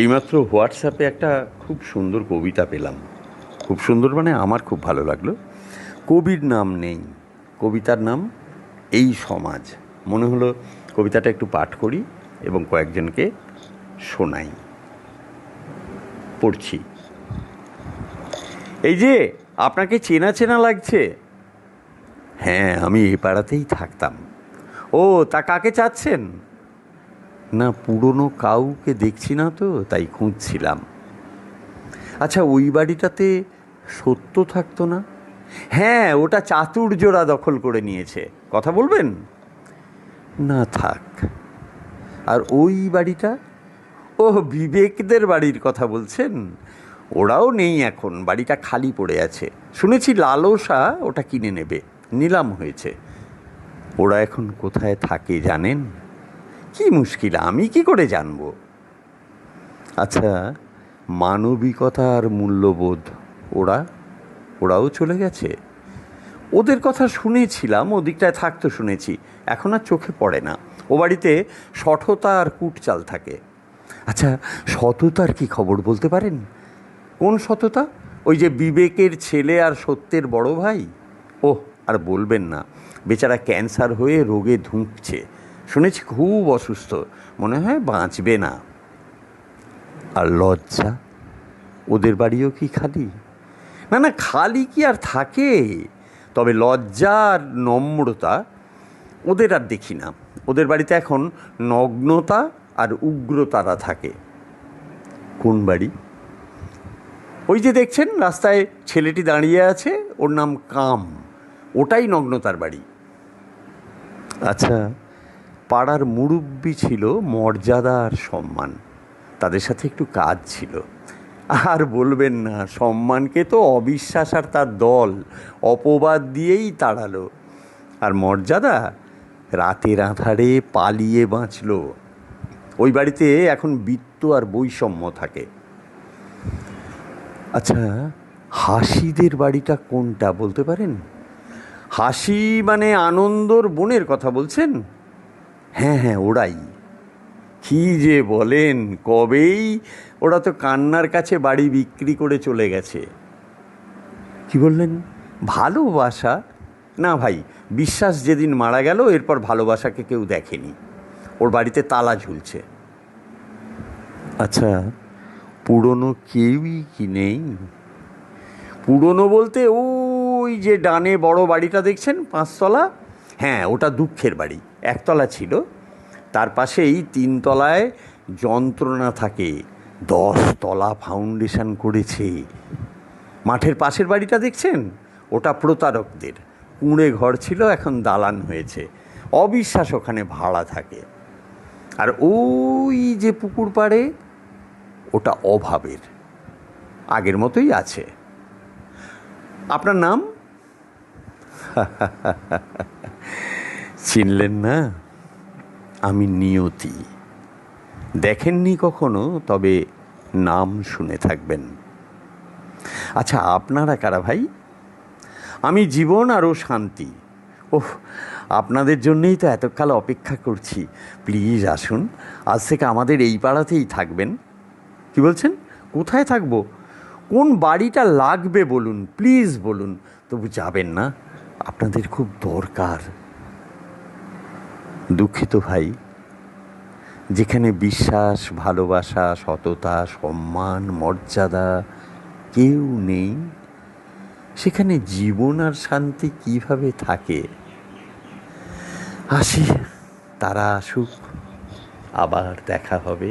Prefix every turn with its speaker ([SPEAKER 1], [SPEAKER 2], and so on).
[SPEAKER 1] এইমাত্র হোয়াটসঅ্যাপে একটা খুব সুন্দর কবিতা পেলাম। খুব সুন্দর মানে আমার খুব ভালো লাগলো। কবির নাম নেই, কবিতার নাম এই সমাজ। মনে হলো কবিতাটা একটু পাঠ করি এবং কয়েকজনকে শোনাই। পড়ছি। এই যে আপনাকে চেনা চেনা লাগছে। হ্যাঁ, আমি এ পাড়াতেই থাকতাম। ও, তা কাকে চাচ্ছেন? না, পুরনো কাউকে দেখছি না তো, তাই খুঁজছিলাম। আচ্ছা, ওই বাড়িটাতে সত্য থাকতো না? হ্যাঁ, ওটা চাতুর্যরা দখল করে নিয়েছে। কথা বলবেন? না, থাক। আর ওই বাড়িটা? ও, বিবেকদের বাড়ির কথা বলছেন? ওরাও নেই এখন, বাড়িটা খালি পড়ে আছে। শুনেছি লালসা ওটা কিনে নেবে, নিলাম হয়েছে। ওরা এখন কোথায় থাকে জানেন? কি মুশকিল, আমি কি করে জানবো? আচ্ছা, মানবিকতা আর মূল্যবোধ ওরাও চলে গেছে? ওদের কথা শুনেছিলাম, ওদিকটায় থাকতো শুনেছি, এখন আর চোখে পড়ে না। ও বাড়িতে সঠতা আর কুটচাল থাকে। আচ্ছা, সততার কি খবর বলতে পারেন? কোন সততা? ওই যে বিবেকের ছেলে আর সত্যের বড় ভাই। ওহ, আর বলবেন না, বেচারা ক্যান্সার হয়ে রোগে ধুঁকছে। শুনেছি খুব অসুস্থ, মনে হয় বাঁচবে না। আর লজ্জা, ওদের বাড়িও কি খালি? না না, খালি কি আর থাকে? তবে লজ্জা আর নম্রতা ওদের আর দেখি না। ওদের বাড়িতে এখন নগ্নতা আর উগ্রতারা থাকে। কোন বাড়ি? ওই যে দেখছেন রাস্তায় ছেলেটি দাঁড়িয়ে আছে, ওর নাম কাম। ওটাই নগ্নতার বাড়ি। আচ্ছা, পাড়ার মুরব্বি ছিল মর্যাদা আর সম্মান, তাদের সাথে একটু কাজ ছিল। আর বলবেন না, সম্মানকে তো অবিশ্বাস আর তার দল অপবাদ দিয়েই তাড়ালো। আর মর্যাদা রাতের আঁধারে পালিয়ে বাঁচল। ওই বাড়িতে এখন বৃত্ত আর বৈষম্য থাকে। আচ্ছা, হাসিদের বাড়িটা কোনটা বলতে পারেন? হাসি মানে আনন্দর বোনের কথা বলছেন? হ্যাঁ হ্যাঁ, ওরাই। কি যে বলেন, কবেই ওরা তো কান্নার কাছে বাড়ি বিক্রি করে চলে গেছে। কি বললেন? ভালোবাসা? না ভাই, বিশ্বাস যেদিন মারা গেল এরপর ভালোবাসাকে কেউ দেখেনি। ওর বাড়িতে তালা ঝুলছে। আচ্ছা, পুরনো কেউই কি নেই? পুরনো বলতে ওই যে ডানে বড় বাড়িটা দেখছেন, 5 তলা? হ্যাঁ, ওটা দুঃখের বাড়ি। 1 তলা ছিল, তার পাশেই 3 তলায় যন্ত্রণা থাকে। 10 তলা ফাউন্ডেশন করেছে। মাঠের পাশের বাড়িটা দেখছেন, ওটা প্রতারকদের। কুঁড়ে ঘর ছিল, এখন দালান হয়েছে। অবিশ্বাস ওখানে ভাড়া থাকে। আর ওই যে পুকুর পাড়ে, ওটা অভাবের, আগের মতোই আছে। আপনার নাম? চিনলেন না? আমি নিয়তি। দেখেননি কখনো, তবে নাম শুনে থাকবেন। আচ্ছা, আপনারা কারা ভাই? আমি জীবন আরও শান্তি। ওহ, আপনাদের জন্যেই তো এতকাল অপেক্ষা করছি। প্লিজ আসুন, আজ থেকে আমাদের এই পাড়াতেই থাকবেন। কি বলছেন? কোথায় থাকবো? কোন বাড়িটা লাগবে বলুন, প্লিজ বলুন। তবু যাবেন না, আপনাদের খুব দরকার। দুঃখিত ভাই, যেখানে বিশ্বাস, ভালোবাসা, সততা, সম্মান, মর্যাদা কেউ নেই, সেখানে জীবন আর শান্তি কিভাবে থাকে? আসি, তারা আসুক, আবার দেখা হবে।